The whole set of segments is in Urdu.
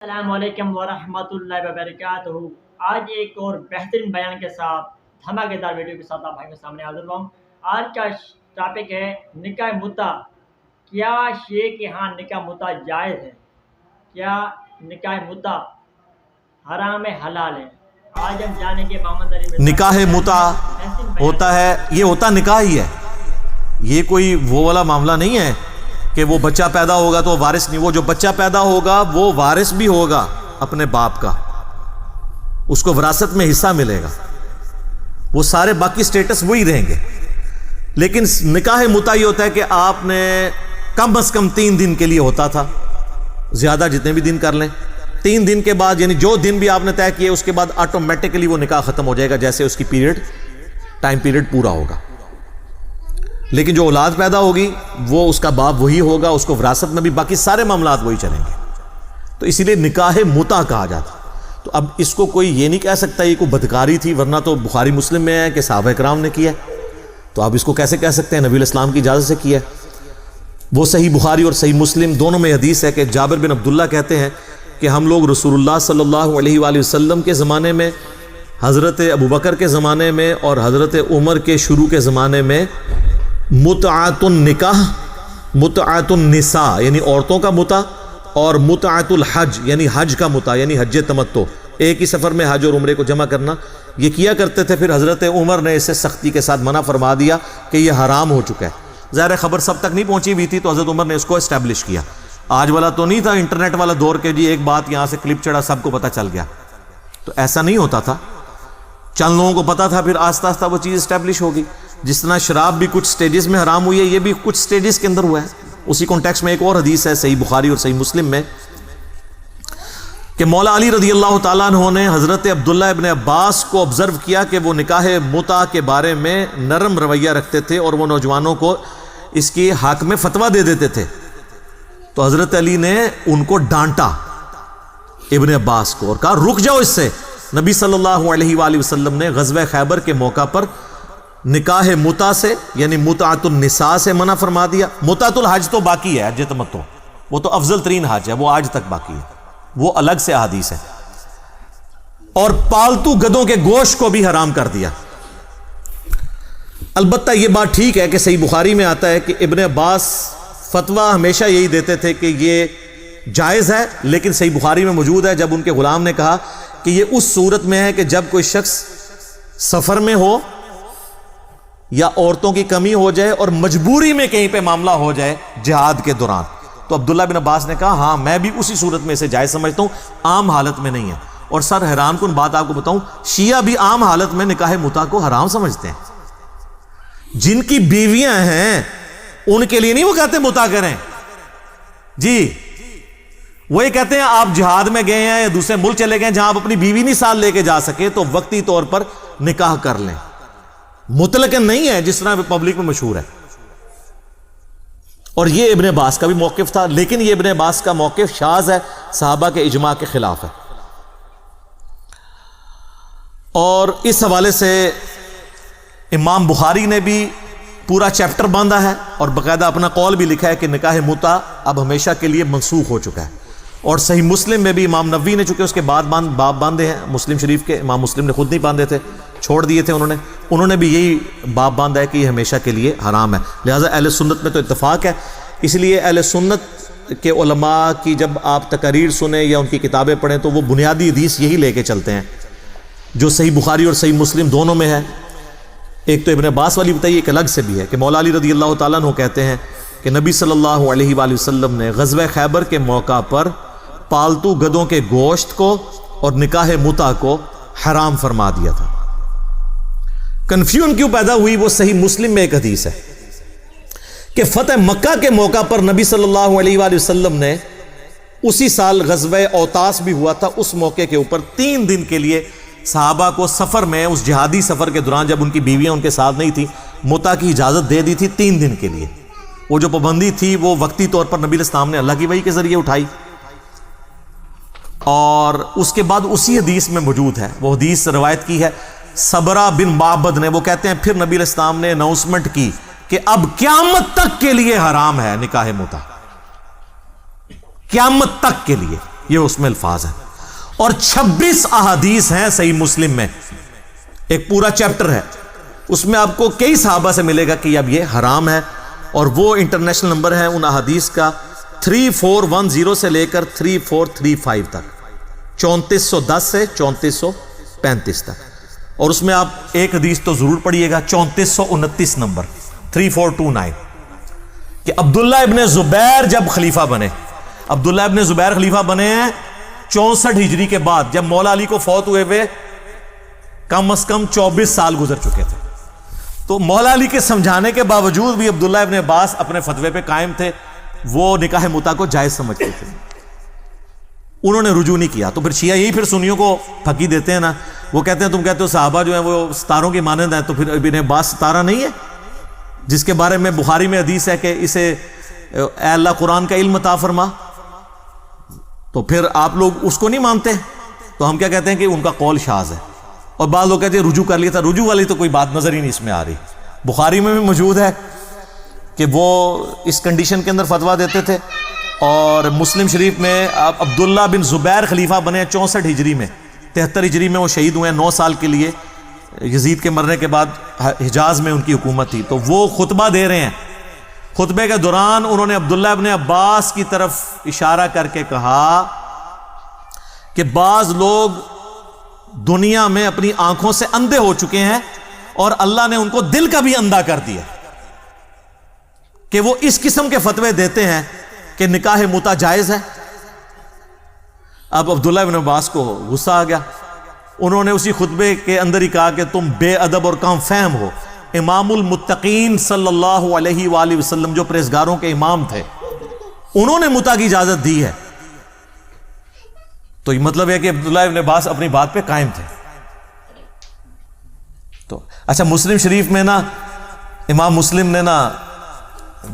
السلام علیکم ورحمۃ اللہ وبرکاتہ۔ آج ایک اور بہترین بیان کے ساتھ دھماکے دار ویڈیو کے ساتھ آپ بھائی کے سامنے حاضر ہوں۔ آج کا ٹاپک ہے نکاح متع۔ کیا شیعہ کے ہاں نکاح متع جائز ہے؟ کیا نکاح متع حرام ہے حلال ہے؟ آج ہم جانیں گے محمد علی نکاح متع ہوتا ہے، یہ ہوتا نکاح ہی ہے، یہ کوئی وہ والا معاملہ نہیں ہے کہ وہ بچہ پیدا ہوگا تو وارث نہیں، وہ جو بچہ پیدا ہوگا وہ وارث بھی ہوگا اپنے باپ کا، اس کو وراثت میں حصہ ملے گا، وہ سارے باقی سٹیٹس وہی رہیں گے۔ لیکن نکاح متع یہ ہوتا ہے کہ آپ نے کم از کم 3 دن کے لیے ہوتا تھا، زیادہ جتنے بھی دن کر لیں، 3 دن کے بعد یعنی جو دن بھی آپ نے طے کیے اس کے بعد آٹومیٹکلی وہ نکاح ختم ہو جائے گا جیسے اس کی ٹائم پیریڈ پورا ہوگا۔ لیکن جو اولاد پیدا ہوگی وہ اس کا باپ وہی ہوگا، اس کو وراثت میں بھی باقی سارے معاملات وہی چلیں گے، تو اسی لیے نکاح متع کہا جاتا۔ تو اب اس کو کوئی یہ نہیں کہہ سکتا یہ کوئی بدکاری تھی، ورنہ تو بخاری مسلم میں ہے کہ صحابہ کرام نے کیا، تو آپ اس کو کیسے کہہ سکتے ہیں نبی الاسلام کی اجازت سے کیا؟ وہ صحیح بخاری اور صحیح مسلم دونوں میں حدیث ہے کہ جابر بن عبداللہ کہتے ہیں کہ ہم لوگ رسول اللہ صلی اللہ علیہ وآلہ وسلم کے زمانے میں، حضرت ابوبکر کے زمانے میں اور حضرت عمر کے شروع کے زمانے میں متعۃ النکاح، متعۃ النساء یعنی عورتوں کا متع، اور متعۃ الحج یعنی حج کا متع یعنی حج تمتع، ایک ہی سفر میں حج اور عمرے کو جمع کرنا، یہ کیا کرتے تھے۔ پھر حضرت عمر نے اسے سختی کے ساتھ منع فرما دیا کہ یہ حرام ہو چکا ہے۔ ظاہر خبر سب تک نہیں پہنچی ہوئی تھی تو حضرت عمر نے اس کو اسٹیبلش کیا۔ آج والا تو نہیں تھا انٹرنیٹ والا دور کے جی ایک بات یہاں سے کلپ چڑھا سب کو پتہ چل گیا، تو ایسا نہیں ہوتا تھا، چند لوگوں کو پتا تھا، پھر آہستہ آہستہ وہ چیز اسٹیبلش ہوگی۔ جس طرح شراب بھی کچھ سٹیجز میں حرام ہوئی ہے، یہ بھی کچھ سٹیجز کے اندر ہوا ہے۔ اسی کانٹیکسٹ میں ایک اور حدیث ہے صحیح بخاری اور صحیح مسلم میں کہ مولا علی رضی اللہ تعالیٰ عنہ نے حضرت عبداللہ ابن عباس کو آبزرو کیا کہ وہ نکاح متع کے بارے میں نرم رویہ رکھتے تھے اور وہ نوجوانوں کو اس کی حق میں فتویٰ دے دیتے تھے، تو حضرت علی نے ان کو ڈانٹا ابن عباس کو اور کہا رک جاؤ اس سے۔ نبی صلی اللہ علیہ وآلہ وسلم نے غزوہ خیبر کے موقع پر نکاح متع سے یعنی متعۃ النساء سے منع فرما دیا۔ متعۃ الحج تو باقی ہے، حج تمتع وہ تو افضل ترین حج ہے، وہ آج تک باقی ہے، وہ الگ سے احادیث ہے۔ اور پالتو گدوں کے گوشت کو بھی حرام کر دیا۔ البتہ یہ بات ٹھیک ہے کہ صحیح بخاری میں آتا ہے کہ ابن عباس فتویٰ ہمیشہ یہی دیتے تھے کہ یہ جائز ہے، لیکن صحیح بخاری میں موجود ہے جب ان کے غلام نے کہا کہ یہ اس صورت میں ہے کہ جب کوئی شخص سفر میں ہو یا عورتوں کی کمی ہو جائے اور مجبوری میں کہیں پہ معاملہ ہو جائے جہاد کے دوران، تو عبداللہ بن عباس نے کہا ہاں میں بھی اسی صورت میں اسے جائز سمجھتا ہوں، عام حالت میں نہیں ہے۔ اور سر حیران کن بات آپ کو بتاؤں، شیعہ بھی عام حالت میں نکاح متع کو حرام سمجھتے ہیں۔ جن کی بیویاں ہیں ان کے لیے نہیں وہ کہتے متع کریں جی، وہ یہ کہتے ہیں آپ جہاد میں گئے ہیں یا دوسرے ملک چلے گئے جہاں آپ اپنی بیوی نہیں ساتھ لے کے جا سکے تو وقتی طور پر نکاح کر لیں، مطلقاً نہیں ہے جس طرح پبلک میں مشہور ہے۔ اور یہ ابن عباس کا بھی موقف تھا، لیکن یہ ابن عباس کا موقف شاذ ہے، صحابہ کے اجماع کے خلاف ہے۔ اور اس حوالے سے امام بخاری نے بھی پورا چیپٹر باندھا ہے اور باقاعدہ اپنا قول بھی لکھا ہے کہ نکاح متع اب ہمیشہ کے لیے منسوخ ہو چکا ہے۔ اور صحیح مسلم میں بھی امام نووی نے چونکہ اس کے بعد باب باندھے ہیں، مسلم شریف کے امام مسلم نے خود نہیں باندھے تھے، چھوڑ دیے تھے انہوں نے بھی یہی باب باندھا ہے کہ یہ ہمیشہ کے لیے حرام ہے۔ لہٰذا اہل سنت میں تو اتفاق ہے، اس لیے اہل سنت کے علماء کی جب آپ تقاریر سنیں یا ان کی کتابیں پڑھیں تو وہ بنیادی حدیث یہی لے کے چلتے ہیں جو صحیح بخاری اور صحیح مسلم دونوں میں ہے۔ ایک تو ابن عباس والی بتائیے، ایک الگ سے بھی ہے کہ مولا علی رضی اللہ تعالیٰ عنہ کہتے ہیں کہ نبی صلی اللہ علیہ وآلہ وسلم نے غزوہ خیبر کے موقع پر پالتو گدوں کے گوشت کو اور نکاح متع کو حرام فرما دیا تھا۔ کنفیوژن کیوں پیدا ہوئی؟ وہ صحیح مسلم میں ایک حدیث ہے کہ فتح مکہ کے موقع پر نبی صلی اللہ علیہ وآلہ وسلم نے اسی سال غزوہ اوطاس بھی ہوا تھا، اس موقع کے اوپر 3 دن کے لیے صحابہ کو سفر میں، اس جہادی سفر کے دوران جب ان کی بیویاں ان کے ساتھ نہیں تھی، متع کی اجازت دے دی تھی 3 دن کے لیے۔ وہ جو پابندی تھی وہ وقتی طور پر نبی الاسلام نے اللہ کی وحی کے ذریعے اٹھائی، اور اس کے بعد اسی حدیث میں موجود ہے، وہ حدیث روایت کی ہے صبرہ بن معبد نے، وہ کہتے ہیں پھر نبی علیہ السلام نے اناؤنسمنٹ کی کہ اب قیامت تک کے لیے حرام ہے نکاح متع، قیامت تک کے لیے۔ یہ اس میں الفاظ ہیں. اور 26 احادیث ہیں صحیح مسلم میں، ایک پورا چیپٹر ہے، اس میں آپ کو کئی صحابہ سے ملے گا کہ اب یہ حرام ہے. اور وہ انٹرنیشنل نمبر ہے ان احادیث کا 3410 سے لے کر 3435 تک، 3410 سے 3435 تک. اور اس میں آپ ایک حدیث تو ضرور پڑھیے گا، 3429 نمبر 3429، کہ عبداللہ ابن زبیر جب خلیفہ بنے. عبداللہ ابن زبیر خلیفہ بنے ہیں 64 ہجری کے بعد، جب مولا علی کو فوت ہوئے ہوئے کم از کم 24 سال گزر چکے تھے. تو مولا علی کے سمجھانے کے باوجود بھی عبداللہ ابن عباس اپنے فتوے پہ قائم تھے، وہ نکاح متع کو جائز سمجھتے تھے، انہوں نے رجوع نہیں کیا. تو پھر شیعہ یہی پھر سنیوں کو پھکی دیتے ہیں نا، وہ کہتے ہیں تم کہتے ہو صحابہ جو ہیں وہ ستاروں کی مانند ہیں، تو پھر ابن عباس ستارہ نہیں ہے جس کے بارے میں بخاری میں حدیث ہے کہ اسے اے اللہ قرآن کا علم عطا فرما؟ تو پھر آپ لوگ اس کو نہیں مانتے. تو ہم کیا کہتے ہیں کہ ان کا قول شاذ ہے. اور بعض لوگ کہتے ہیں رجوع کر لیا تھا، رجوع والی تو کوئی بات نظر ہی نہیں اس میں آ رہی. بخاری میں بھی موجود ہے کہ وہ اس کنڈیشن کے اندر فتویٰ دیتے تھے. اور مسلم شریف میں عبداللہ بن زبیر خلیفہ بنے 64 ہجری میں، 73 ہجری میں وہ شہید ہوئے ہیں 9 سال کے لیے. یزید کے مرنے کے بعد حجاز میں ان کی حکومت تھی. تو وہ خطبہ دے رہے ہیں، خطبے کے دوران انہوں نے عبداللہ ابن عباس کی طرف اشارہ کر کے کہا کہ بعض لوگ دنیا میں اپنی آنکھوں سے اندھے ہو چکے ہیں اور اللہ نے ان کو دل کا بھی اندھا کر دیا کہ وہ اس قسم کے فتوے دیتے ہیں کہ نکاح متع جائز ہے. اب عبداللہ ابن عباس کو غصہ آ گیا. انہوں نے اسی خطبے کے اندر ہی کہا کہ تم بے ادب اور کم فہم ہو. امام المتقین صلی اللہ علیہ وآلہ وسلم جو پرہیزگاروں کے امام تھے، انہوں نے متع کی اجازت دی ہے. تو یہ مطلب ہے کہ عبداللہ ابن عباس اپنی بات پہ قائم تھے. تو اچھا، مسلم شریف میں نا امام مسلم نے نا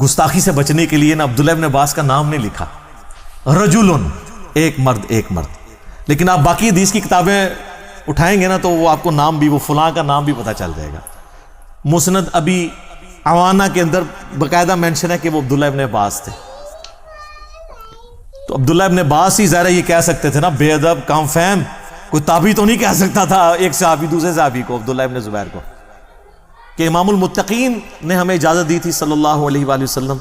گستاخی سے بچنے کے لیے نا عبداللہ ابن عباس کا نام نہیں لکھا، رجل، ایک مرد ایک مرد. لیکن آپ باقی حدیث کی کتابیں اٹھائیں گے نا تو وہ آپ کو نام بھی، وہ فلاں کا نام بھی پتہ چل جائے گا. مسند ابی عوانہ کے اندر باقاعدہ مینشن ہے کہ وہ عبداللہ ابن عباس تھے. تو عبداللہ ابن عباس ہی ظاہر یہ کہہ سکتے تھے نا بے ادب کم فہم. کوئی تابعی تو نہیں کہہ سکتا تھا ایک صحابی دوسرے صحابی کو، عبداللہ ابن زبیر کو، کہ امام المتقین نے ہمیں اجازت دی تھی صلی اللہ علیہ وآلہ وسلم.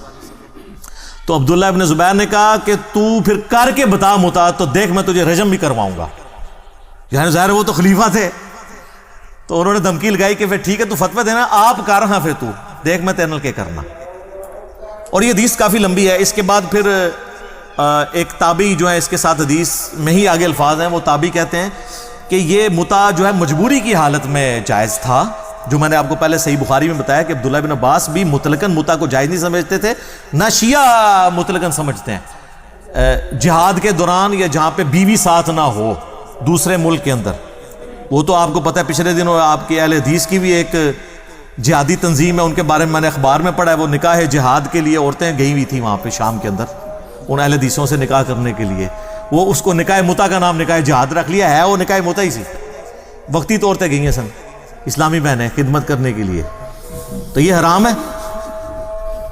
تو عبداللہ ابن زبیر نے کہا کہ تو پھر کر کے بتا متع، تو دیکھ میں تجھے رجم بھی کرواؤں گا. یعنی ظاہر وہ تو خلیفہ تھے. تو انہوں نے دھمکی لگائی کہ پھر ٹھیک ہے تو فتویٰ دینا، آپ کر رہا، پھر تو دیکھ میں تینل کے کرنا. اور یہ حدیث کافی لمبی ہے. اس کے بعد پھر ایک تابعی جو ہے اس کے ساتھ حدیث میں ہی آگے الفاظ ہیں، وہ تابعی کہتے ہیں کہ یہ متع جو ہے مجبوری کی حالت میں جائز تھا، جو میں نے آپ کو پہلے صحیح بخاری میں بتایا کہ عبداللہ بن عباس بھی مطلقاً متع کو جائز نہیں سمجھتے تھے، نہ شیعہ مطلقاً سمجھتے ہیں. جہاد کے دوران یا جہاں پہ بیوی ساتھ نہ ہو دوسرے ملک کے اندر، وہ تو آپ کو پتہ ہے پچھلے دنوں آپ کے اہل حدیث کی بھی ایک جہادی تنظیم ہے، ان کے بارے میں میں نے اخبار میں پڑھا ہے، وہ نکاح جہاد کے لیے عورتیں گئی ہوئی تھیں وہاں پہ شام کے اندر ان اہل حدیثوں سے نکاح کرنے کے لیے. وہ اس کو نکاح متع کا نام نکاح جہاد رکھ لیا ہے، وہ نکاح متع ہی سی، وقتی طور پہ گئی ہیں سن اسلامی بہنیں خدمت کرنے کے لیے. تو یہ حرام ہے.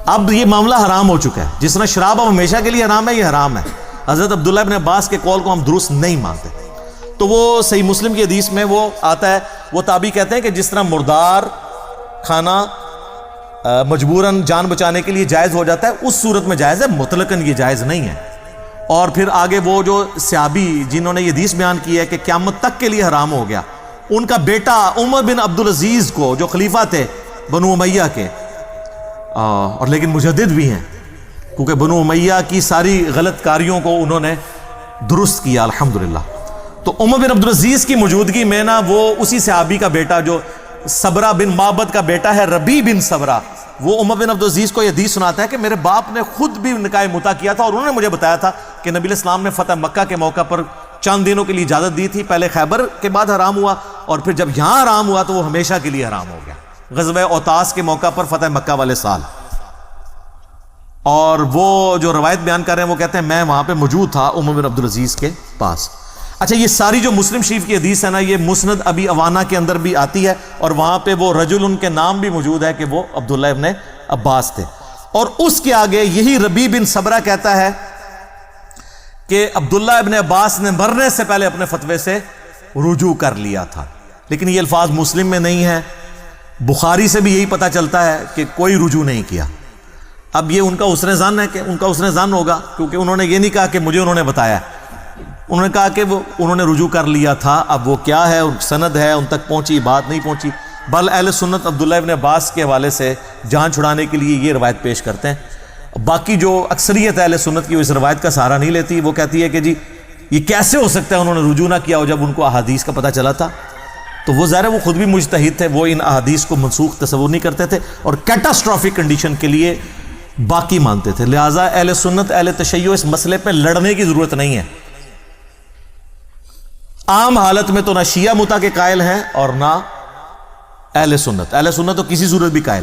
اب یہ معاملہ حرام ہو چکا ہے، جس طرح شراب اب ہمیشہ کے لیے حرام ہے، یہ حرام ہے. حضرت عبداللہ ابن عباس کے قول کو ہم درست نہیں مانتے. تو وہ صحیح مسلم کی حدیث میں وہ آتا ہے، وہ تابعی کہتے ہیں کہ جس طرح مردار کھانا مجبوراً جان بچانے کے لیے جائز ہو جاتا ہے، اس صورت میں جائز ہے، مطلقاً یہ جائز نہیں ہے. اور پھر آگے وہ جو صحابی جنہوں نے یہ حدیث بیان کی ہے کہ قیامت تک کے لیے حرام ہو گیا، ان کا بیٹا عمر بن عبدالعزیز کو جو خلیفہ تھے بنو امیہ کے، اور لیکن مجدد بھی ہیں، کیونکہ بنو امیہ کی ساری غلط کاریوں کو انہوں نے درست کیا الحمدللہ. تو عمر بن عبدالعزیز کی موجودگی میں نا وہ اسی صحابی کا بیٹا جو صبرہ بن معبد کا بیٹا ہے، ربیع بن صبرہ، وہ عمر بن عبدالعزیز کو یہ حدیث سناتا ہے کہ میرے باپ نے خود بھی نکاح متع کیا تھا، اور انہوں نے مجھے بتایا تھا کہ نبی علیہ السلام نے فتح مکہ کے موقع پر چند دنوں کے لیے اجازت دی تھی، پہلے خیبر کے بعد حرام ہوا، اور پھر جب یہاں حرام ہوا تو وہ ہمیشہ کے لیے حرام ہو گیا غزوہ اوتاس کے موقع پر فتح مکہ والے سال. اور وہ جو روایت بیان کر رہے ہیں وہ کہتے ہیں میں وہاں پہ موجود تھا عمر بن عبدالعزیز کے پاس. اچھا، یہ ساری جو مسلم شریف کی حدیث ہے نا، یہ مسند ابی عوانہ کے اندر بھی آتی ہے، اور وہاں پہ وہ رجل ان کے نام بھی موجود ہے کہ وہ عبداللہ ابن عباس تھے. اور اس کے آگے یہی ربیع بن صبرہ کہتا ہے کہ عبداللہ ابن عباس نے مرنے سے پہلے اپنے فتوے سے رجوع کر لیا تھا، لیکن یہ الفاظ مسلم میں نہیں ہے، بخاری سے بھی یہی پتہ چلتا ہے کہ کوئی رجوع نہیں کیا۔ اب یہ ان کا حسن ظن ہے کہ ان کا حسن ظن ہوگا، کیونکہ انہوں نے یہ نہیں کہا کہ مجھے انہوں نے بتایا، انہوں نے کہا کہ انہوں نے رجوع کر لیا تھا۔ اب وہ کیا ہے، سند ہے، ان تک پہنچی بات نہیں پہنچی، بل اہل سنت عبداللہ ابن عباس کے حوالے سے جان چھڑانے کے لیے یہ روایت پیش کرتے ہیں۔ باقی جو اکثریت اہل سنت کی وہ اس روایت کا سہارا نہیں لیتی، وہ کہتی ہے کہ جی یہ کیسے ہو سکتا ہے انہوں نے رجوع نہ کیا ہو جب ان کو احادیث کا پتہ چلا تھا۔ تو وہ ظاہر ہے وہ خود بھی مجتہد تھے، وہ ان احادیث کو منسوخ تصور نہیں کرتے تھے اور کیٹاسٹرافک کنڈیشن کے لیے باقی مانتے تھے۔ لہٰذا اہل سنت اہل تشیع اس مسئلے پہ لڑنے کی ضرورت نہیں ہے۔ عام حالت میں تو نہ شیعہ متا کے قائل ہیں اور نہ اہل سنت تو کسی صورت بھی قائل نہیں۔